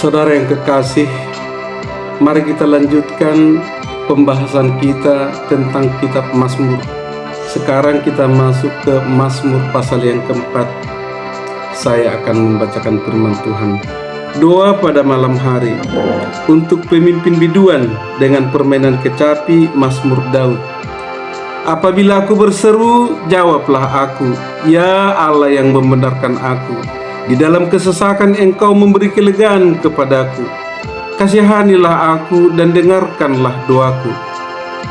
Saudara yang kekasih, mari kita lanjutkan pembahasan kita tentang kitab Mazmur. Sekarang kita masuk ke Mazmur pasal yang keempat. Saya akan membacakan firman Tuhan. Doa pada malam hari untuk pemimpin biduan dengan permainan kecapi, Mazmur Daud. Apabila aku berseru, jawablah aku, ya Allah yang membenarkan aku. Di dalam kesesakan Engkau memberi kelegaan kepadaku. Kasihanilah aku dan dengarkanlah doaku.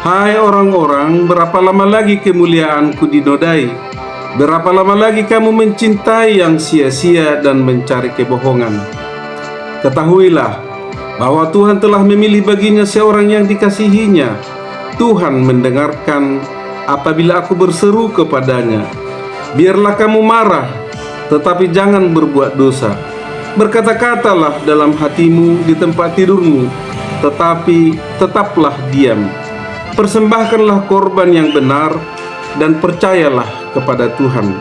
Hai orang-orang, berapa lama lagi kemuliaanku dinodai? Berapa lama lagi kamu mencintai yang sia-sia dan mencari kebohongan? Ketahuilah bahwa Tuhan telah memilih baginya seorang yang dikasihinya. Tuhan mendengarkan apabila aku berseru kepadanya. Biarlah kamu marah, tetapi jangan berbuat dosa. Berkata-katalah dalam hatimu di tempat tidurmu, tetapi tetaplah diam. Persembahkanlah korban yang benar dan percayalah kepada Tuhan.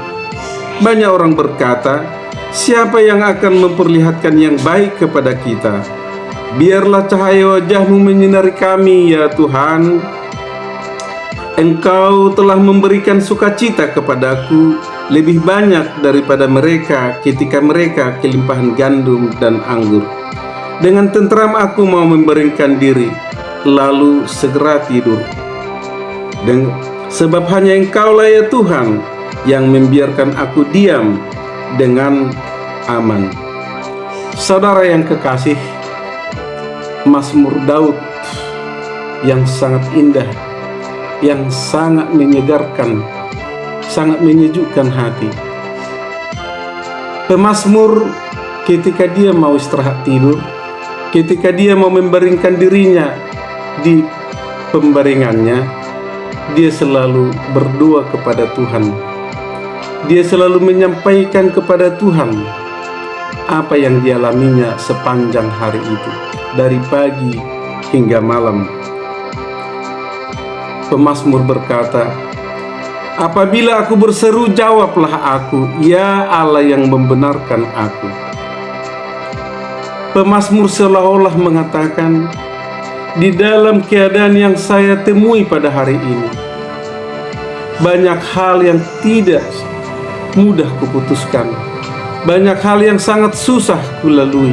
Banyak orang berkata, siapa yang akan memperlihatkan yang baik kepada kita? Biarlah cahaya wajah-Mu menyinari kami, ya Tuhan. Engkau telah memberikan sukacita kepadaku lebih banyak daripada mereka ketika mereka kelimpahan gandum dan anggur. Dengan tentram aku mau membaringkan diri, lalu segera tidur. Dan sebab hanya Engkaulah ya Tuhan yang membiarkan aku diam dengan aman. Saudara yang kekasih, Mazmur Daud yang sangat indah, yang sangat menyegarkan, sangat menyejukkan hati. Pemazmur ketika dia mau istirahat tidur, ketika dia mau membaringkan dirinya di pembaringannya, dia selalu berdoa kepada Tuhan. Dia selalu menyampaikan kepada Tuhan apa yang dialaminya sepanjang hari itu, dari pagi hingga malam. Pemazmur berkata, apabila aku berseru, jawablah aku, ya Allah yang membenarkan aku. Pemazmur seolah-olah mengatakan, di dalam keadaan yang saya temui pada hari ini, banyak hal yang tidak mudah kuputuskan, banyak hal yang sangat susah kulalui.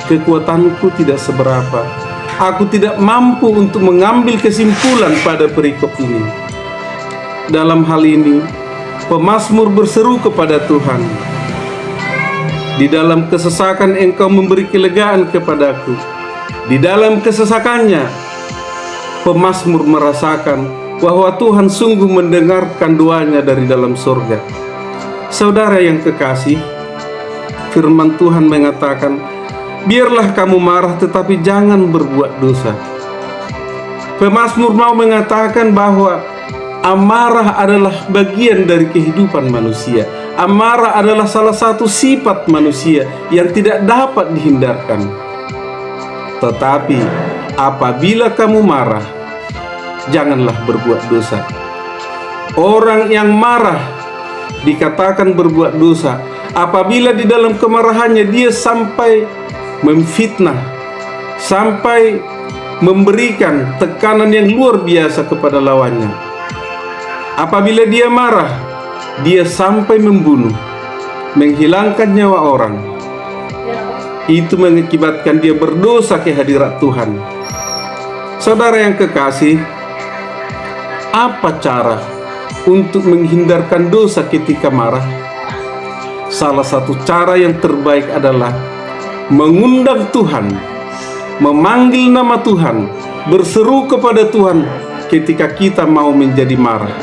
Kekuatanku tidak seberapa. Aku tidak mampu untuk mengambil kesimpulan pada perikop ini. Dalam hal ini, pemazmur berseru kepada Tuhan. Di dalam kesesakan Engkau memberi kelegaan kepadaku. Di dalam kesesakannya, pemazmur merasakan bahwa Tuhan sungguh mendengarkan doanya dari dalam surga. Saudara yang kekasih, firman Tuhan mengatakan, biarlah kamu marah tetapi jangan berbuat dosa. Pemazmur mau mengatakan bahwa amarah adalah bagian dari kehidupan manusia. Amarah adalah salah satu sifat manusia yang tidak dapat dihindarkan. Tetapi apabila kamu marah, janganlah berbuat dosa. Orang yang marah dikatakan berbuat dosa apabila di dalam kemarahannya dia sampai memfitnah, sampai memberikan tekanan yang luar biasa kepada lawannya. Apabila dia marah, dia sampai membunuh, menghilangkan nyawa orang. Itu mengakibatkan dia berdosa ke hadirat Tuhan. Saudara yang kekasih, apa cara untuk menghindarkan dosa ketika marah? Salah satu cara yang terbaik adalah mengundang Tuhan, memanggil nama Tuhan, berseru kepada Tuhan ketika kita mau menjadi marah,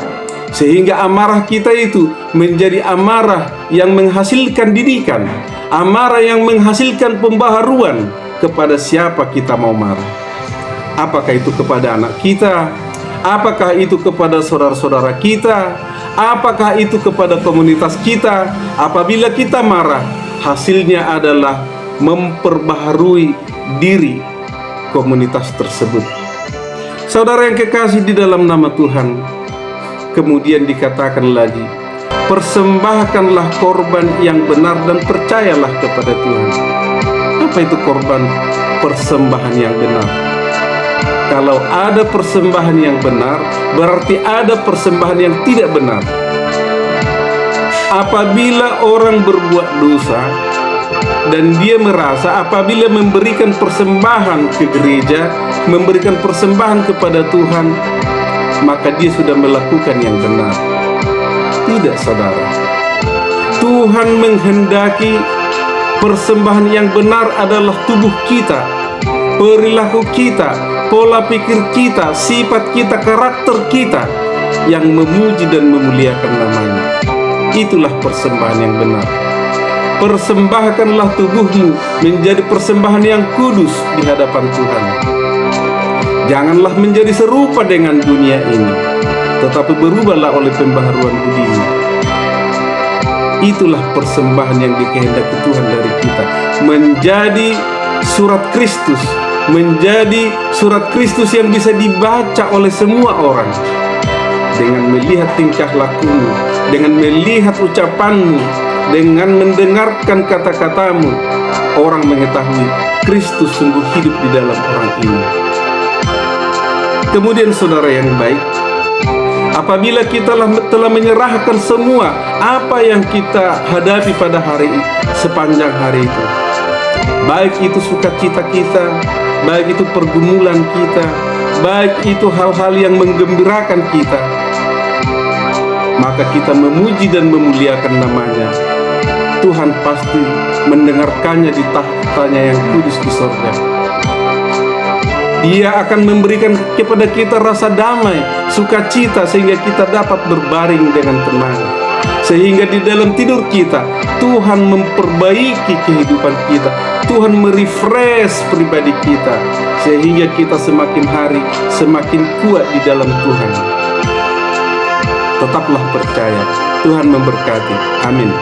sehingga amarah kita itu menjadi amarah yang menghasilkan didikan, amarah yang menghasilkan pembaharuan kepada siapa kita mau marah. Apakah itu kepada anak kita? Apakah itu kepada saudara-saudara kita? Apakah itu kepada komunitas kita? Apabila kita marah, hasilnya adalah memperbaharui diri komunitas tersebut. Saudara yang kekasih di dalam nama Tuhan, kemudian dikatakan lagi, persembahkanlah korban yang benar dan percayalah kepada Tuhan. Apa itu korban persembahan yang benar? Kalau ada persembahan yang benar, berarti ada persembahan yang tidak benar. Apabila orang berbuat dosa dan dia merasa apabila memberikan persembahan ke gereja, memberikan persembahan kepada Tuhan, maka dia sudah melakukan yang benar. Tidak, saudara. Tuhan menghendaki persembahan yang benar adalah tubuh kita, perilaku kita, pola pikir kita, sifat kita, karakter kita yang memuji dan memuliakan namanya. Itulah persembahan yang benar. Persembahkanlah tubuhmu menjadi persembahan yang kudus di hadapan Tuhan. Janganlah menjadi serupa dengan dunia ini, tetapi berubahlah oleh pembaharuan budimu. Itulah persembahan yang dikehendaki Tuhan dari kita, menjadi surat Kristus, menjadi surat Kristus yang bisa dibaca oleh semua orang. Dengan melihat tingkah lakumu, dengan melihat ucapanmu, dengan mendengarkan kata-katamu, orang mengetahui Kristus sungguh hidup di dalam orang ini. Kemudian saudara yang baik, apabila kita telah menyerahkan semua apa yang kita hadapi pada hari sepanjang hari itu, baik itu sukacita kita, baik itu pergumulan kita, baik itu hal-hal yang menggembirakan kita, maka kita memuji dan memuliakan namanya. Tuhan pasti mendengarkannya di tahtanya yang kudus di sorga. Dia akan memberikan kepada kita rasa damai, sukacita, sehingga kita dapat berbaring dengan tenang. Sehingga di dalam tidur kita, Tuhan memperbaiki kehidupan kita, Tuhan merefresh pribadi kita, sehingga kita semakin hari semakin kuat di dalam Tuhan. Tetaplah percaya, Tuhan memberkati. Amin.